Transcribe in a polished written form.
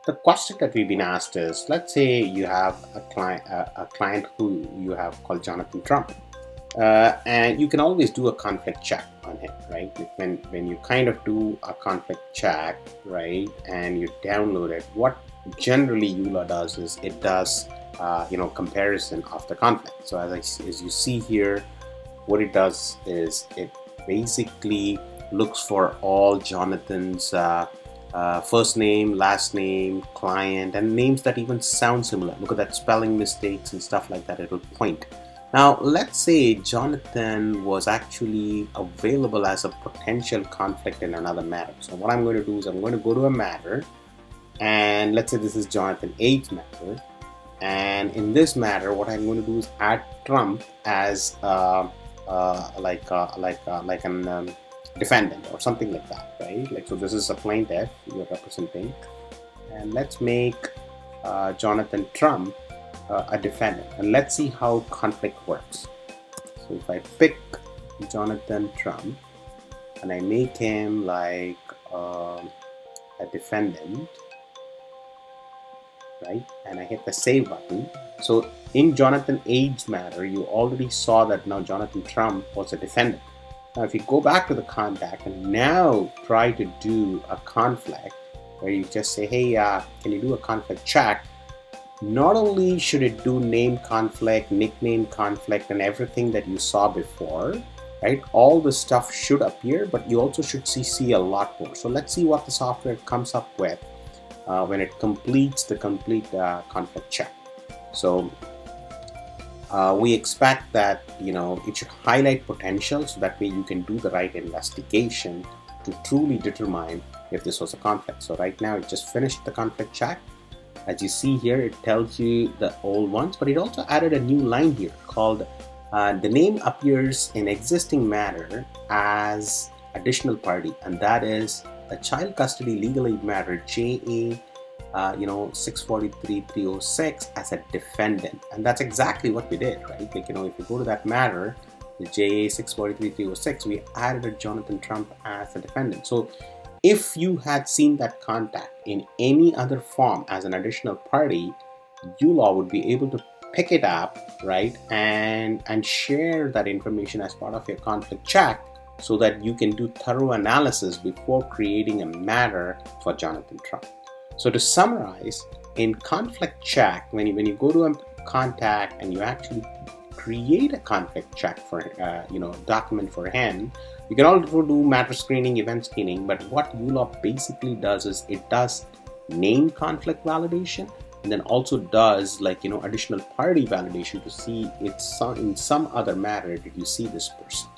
the question that we've been asked is, let's say you have a client who you have called Jonathan Trump, and you can always do a conflict check on him, right? When you kind of do a conflict check, right, and you download it, what generally uLaw does is it does comparison of the conflict. So as you see here, what it does is it basically looks for all Jonathan's first name, last name, client, and names that even sound similar. Look at that spelling mistakes and stuff like that, it'll point. Now let's say Jonathan was actually available as a potential conflict in another matter. So what I'm going to do is I'm going to go to a matter, and let's say this is Jonathan H's matter, and in this matter what I'm going to do is add Trump as an defendant or something like that, right? Like, so this is a plaintiff you're representing, and let's make Jonathan Trump a defendant, and let's see how conflict works. So if I pick Jonathan Trump and I make him like a defendant, right, and I hit the save button. So in Jonathan H's matter, you already saw that now Jonathan Trump was a defendant. Now if you go back to the contact and now try to do a conflict where you just say, hey, can you do a conflict check? Not only should it do name conflict, nickname conflict, and everything that you saw before, right? All the stuff should appear, but you also should see a lot more. So let's see what the software comes up with when it completes the complete conflict check. So we expect that it should highlight potential, so that way you can do the right investigation to truly determine if this was a conflict. So right now it just finished the conflict check. As you see here, it tells you the old ones, but it also added a new line here called the name appears in existing matter as additional party, and that is a child custody legal aid matter JA 643-306 as a defendant. And that's exactly what we did, right? Like, if you go to that matter, the JA 643-306, we added a Jonathan Trump as a defendant. So if you had seen that contact in any other form as an additional party, uLaw would be able to pick it up, right, and share that information as part of your conflict check, so that you can do thorough analysis before creating a matter for Jonathan Trump. So to summarize, in conflict check, when you go to a contact and you actually create a conflict check for document for him, you can also do matter screening, event screening. But what uLaw basically does is it does name conflict validation, and then also does additional party validation to see it's in some other matter did you see this person.